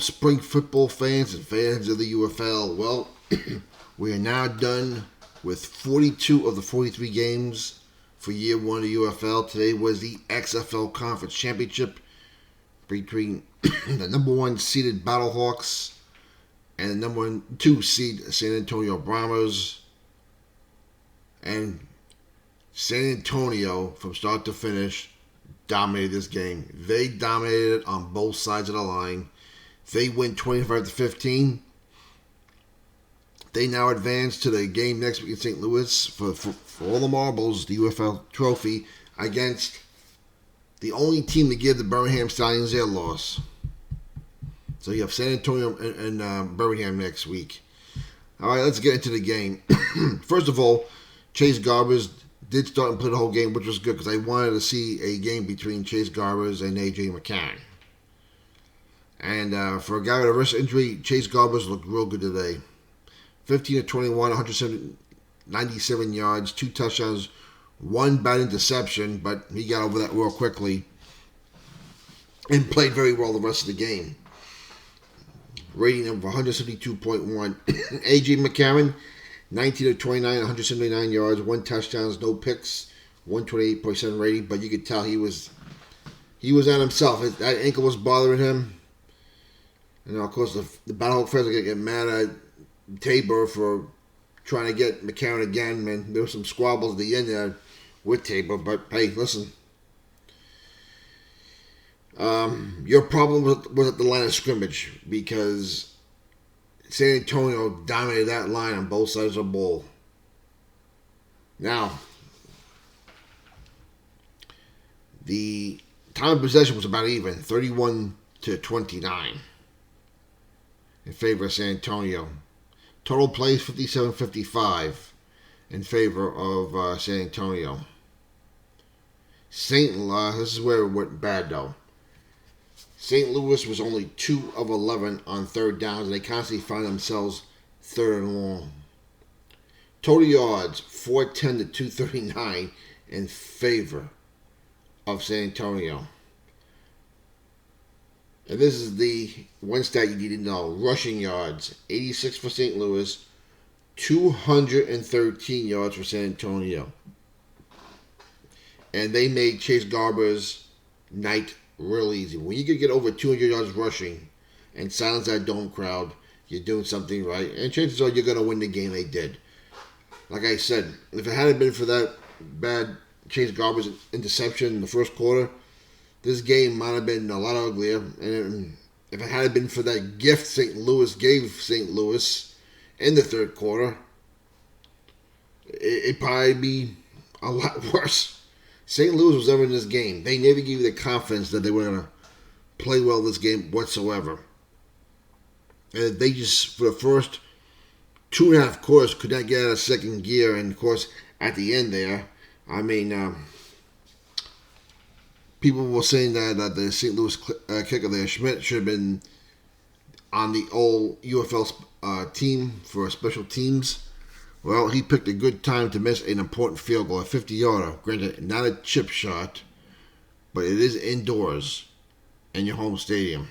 spring football fans and fans of the UFL. Well, we are now done with 42 of the 43 games for year one of the UFL. Today was the XFL Conference Championship between the number one seeded Battlehawks and the number two seed San Antonio Brahmas. And San Antonio, from start to finish, dominated this game. They dominated on both sides of the line. They win 25-15. They now advance to the game next week in St. Louis for all the marbles, the UFL trophy, against the only team to give the Birmingham Stallions their loss. So you have San Antonio and Birmingham next week. All right, let's get into the game. First of all, Chase Garbers did start and play the whole game, which was good because I wanted to see a game between Chase Garbers and A.J. McCarron. And for a guy with a wrist injury, Chase Garbers looked real good today. 15-21, 197 yards, 2 touchdowns, 1 bad interception, but he got over that real quickly and played very well the rest of the game. Rating of 172.1. A.J. McCarron, 19-29, 179 yards, 1 touchdown, no picks, 128% rating, but you could tell he was on himself. That ankle was bothering him. And of course, the Battlehawk fans are going to get mad at Tabor for trying to get McCarron again. Man, there were some squabbles at the end there with Tabor, but hey, listen. Your problem was at the line of scrimmage because San Antonio dominated that line on both sides of the ball. Now, the time of possession was about even, 31-29 in favor of San Antonio. Total plays 57-55 in favor of San Antonio. This is where it went bad though. St. Louis was only 2 of 11 on third downs, and they constantly find themselves third and long. Total yards, 410-239 in favor of San Antonio. And this is the one stat you need to know. Rushing yards, 86 for St. Louis, 213 yards for San Antonio. And they made Chase Garbers' night real easy. When you can get over 200 yards rushing and silence that dome crowd, you're doing something right. And chances are you're going to win the game. They did. Like I said, if it hadn't been for that bad Chase Garbers interception in the first quarter, this game might have been a lot uglier. And if it hadn't been for that gift St. Louis gave St. Louis in the third quarter, it'd probably be a lot worse. St. Louis was never in this game. They never gave you the confidence that they were going to play well this game whatsoever. And they just, for the first 2.5 quarters, could not get out of second gear. And, of course, at the end there, I mean, people were saying that the St. Louis kicker there, Schmidt, should have been on the old UFL team for special teams. Well, he picked a good time to miss an important field goal, a 50-yarder. Granted, not a chip shot, but it is indoors in your home stadium.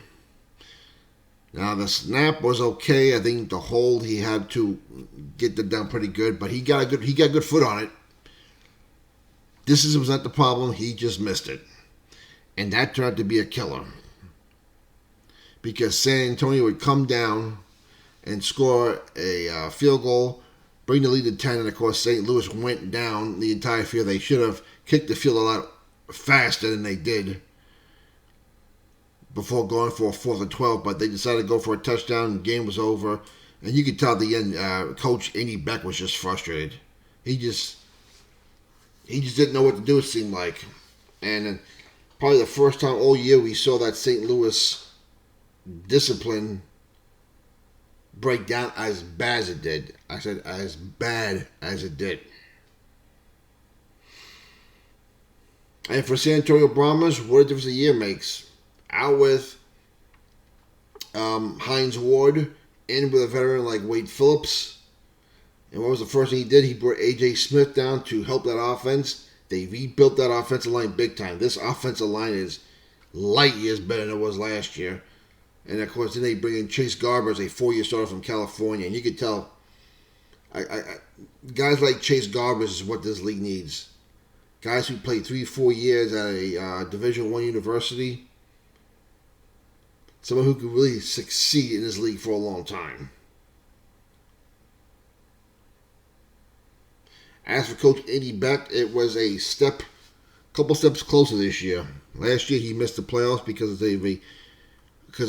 Now, the snap was okay. I think the hold, he had to get that down pretty good, but he got good foot on it. Distance was not the problem. He just missed it. And that turned out to be a killer. Because San Antonio would come down and score a field goal, bring the lead to 10, and of course St. Louis went down the entire field. They should have kicked the field a lot faster than they did before going for a 4th and 12, but they decided to go for a touchdown. The game was over, and you could tell at the end, Coach Andy Beck was just frustrated. He just didn't know what to do, it seemed like. And probably the first time all year we saw that St. Louis discipline break down as bad as it did. I said as bad as it did. And for San Antonio Brahmas, what a difference a year makes. Out with Hines Ward, in with a veteran like Wade Phillips. And what was the first thing he did? He brought A.J. Smith down to help that offense. They rebuilt that offensive line big time. This offensive line is light years better than it was last year. And of course, then they bring in Chase Garber as a 4-year starter from California, and you could tell, guys like Chase Garber is what this league needs. Guys who played 3-4 years at a Division I university, someone who could really succeed in this league for a long time. As for Coach Andy Beck, it was a couple steps closer this year. Last year he missed the playoffs because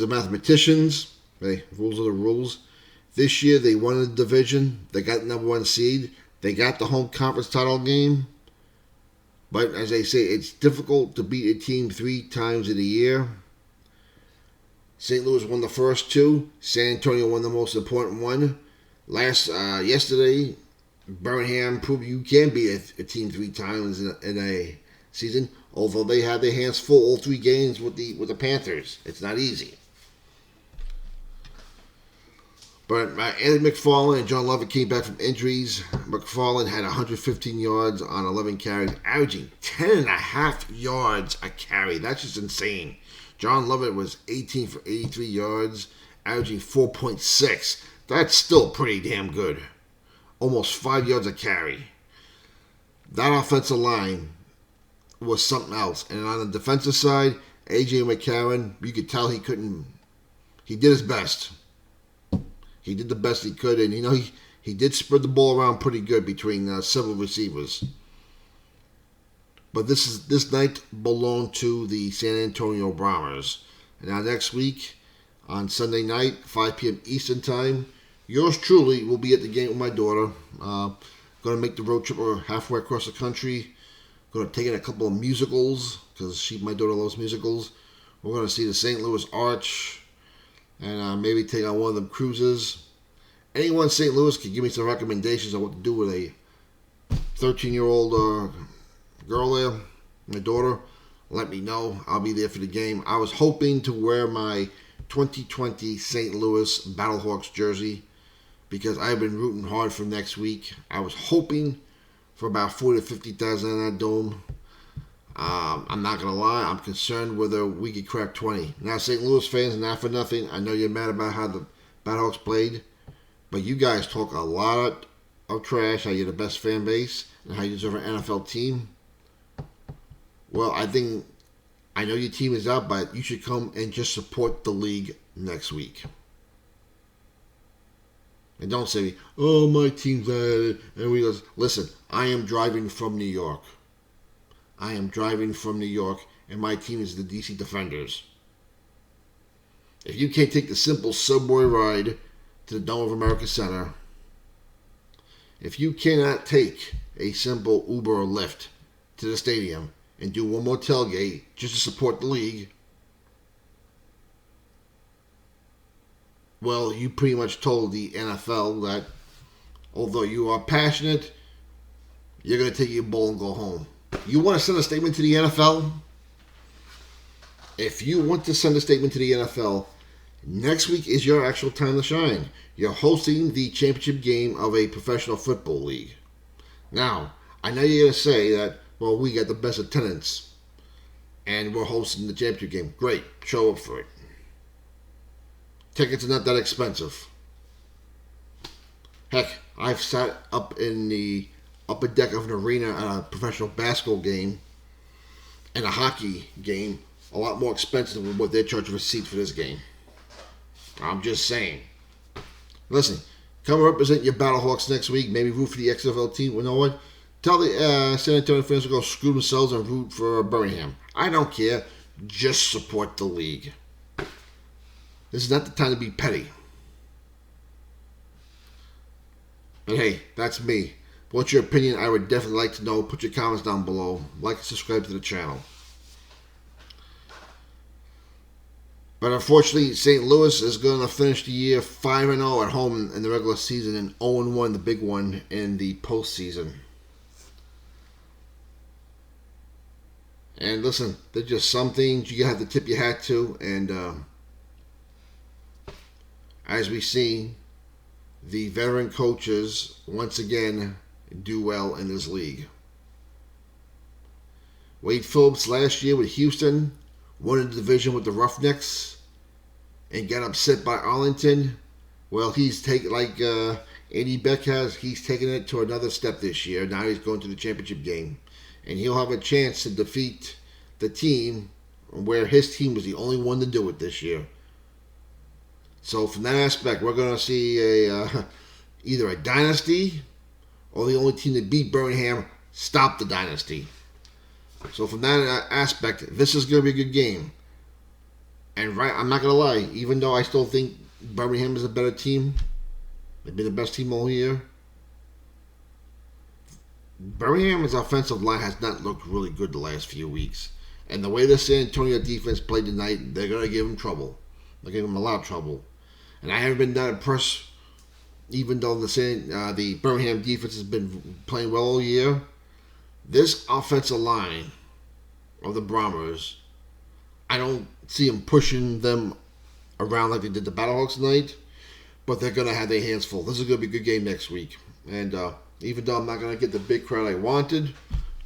of mathematicians. Hey, rules are the rules. This year they won the division. They got the number 1 seed. They got the home conference title game. But as I say, it's difficult to beat a team 3 times in a year. St. Louis won the first 2. San Antonio won the most important one. Yesterday, Birmingham proved you can beat a team 3 times in a season. Although they had their hands full all 3 games with the Panthers. It's not easy. But Anthony McFarland and John Lovett came back from injuries. McFarland had 115 yards on 11 carries, averaging 10.5 yards a carry. That's just insane. John Lovett was 18 for 83 yards, averaging 4.6. That's still pretty damn good. Almost 5 yards a carry. That offensive line was something else. And on the defensive side, A.J. McCarron, you could tell he did his best. He did the best he could, and he did spread the ball around pretty good between several receivers. But this night belonged to the San Antonio Bombers. And now next week, on Sunday night, 5 p.m. Eastern Time, yours truly will be at the game with my daughter. Going to make the road trip halfway across the country. Going to take in a couple of musicals, because my daughter loves musicals. We're going to see the St. Louis Arch, and maybe take on one of them cruises. Anyone in St. Louis can give me some recommendations on what to do with a 13-year-old girl there, my daughter. Let me know. I'll be there for the game. I was hoping to wear my 2020 St. Louis Battlehawks jersey because I've been rooting hard for next week. I was hoping for about 40,000 to 50,000 in that dome. I'm not going to lie, I'm concerned whether we could crack 20. Now, St. Louis fans, not for nothing, I know you're mad about how the Battlehawks played, but you guys talk a lot of trash, how you're the best fan base, and how you deserve an NFL team. Well, I know your team is out, but you should come and just support the league next week. And don't say, oh, my team's out, and we go, listen, I am driving from New York. And my team is the DC Defenders. If you can't take the simple subway ride to the Dome of America Center, if you cannot take a simple Uber or Lyft to the stadium and do one more tailgate just to support the league, well, you pretty much told the NFL that although you are passionate, you're going to take your bowl and go home. You want to send a statement to the NFL? If you want to send a statement to the NFL, next week is your actual time to shine. You're hosting the championship game of a professional football league. Now, I know you're going to say that, well, we got the best attendance and we're hosting the championship game. Great, show up for it. Tickets are not that expensive. Heck, I've sat up in the upper deck of an arena at a professional basketball game and a hockey game a lot more expensive than what they're charging for seats for this game. I'm just saying. Listen, come represent your Battlehawks next week. Maybe root for the XFL team. You know what? Tell the San Antonio fans to go screw themselves and root for Birmingham. I don't care. Just support the league. This is not the time to be petty. But hey, that's me. What's your opinion? I would definitely like to know. Put your comments down below. Like and subscribe to the channel. But unfortunately, St. Louis is going to finish the year 5-0 at home in the regular season and 0-1, the big one, in the postseason. And listen, there's just some things you have to tip your hat to. And as we see, the veteran coaches once again do well in this league. Wade Phillips last year with Houston won the division with the Roughnecks. and get upset by Arlington, well, he's taking, like Andy Beck has, he's taken it to another step this year. Now he's going to the championship game. And he'll have a chance to defeat the team where his team was the only one to do it this year. So from that aspect, we're going to see either a dynasty or the only team that beat Birmingham stop the dynasty. So from that aspect, this is going to be a good game. And I'm not going to lie, even though I still think Birmingham is a better team, they've been the best team all year, Birmingham's offensive line has not looked really good the last few weeks. And the way the San Antonio defense played tonight, they're going to give them trouble. They're giving them a lot of trouble. And I haven't been that impressed, even though the Birmingham defense has been playing well all year. This offensive line of the Bombers, I don't see them pushing them around like they did the Battlehawks tonight, but they're going to have their hands full. This is going to be a good game next week. And even though I'm not going to get the big crowd I wanted,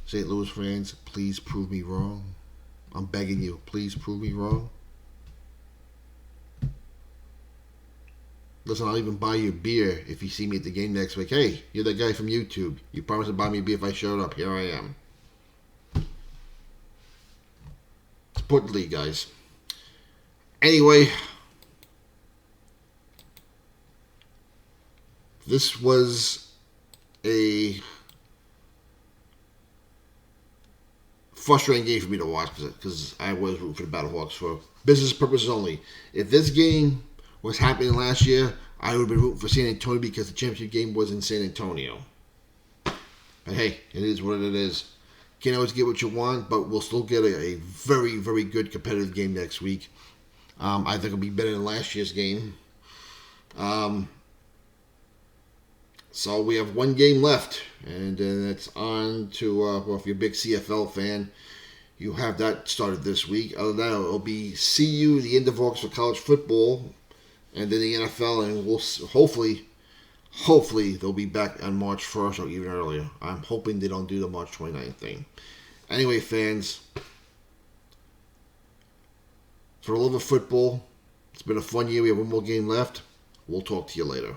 St. Louis fans, please prove me wrong. I'm begging you, please prove me wrong. Listen, I'll even buy you a beer if you see me at the game next week. Hey, you're that guy from YouTube. You promised to buy me a beer if I showed up. Here I am. Support the league, guys. Anyway, this was a frustrating game for me to watch because I was rooting for the Battlehawks for business purposes only. If this game was happening last year, I would have been rooting for San Antonio because the championship game was in San Antonio. But hey, it is what it is. Can't always get what you want, but we'll still get a very, very good competitive game next week. I think it'll be better than last year's game. So we have one game left, and then it's on to, well, if you're a big CFL fan, you have that started this week. Other than that, it'll be CU, the end of August for college football, and then the NFL, and we'll hopefully they'll be back on March 1st or even earlier. I'm hoping they don't do the March 29th thing. Anyway, fans, for the love of football, it's been a fun year. We have one more game left. We'll talk to you later.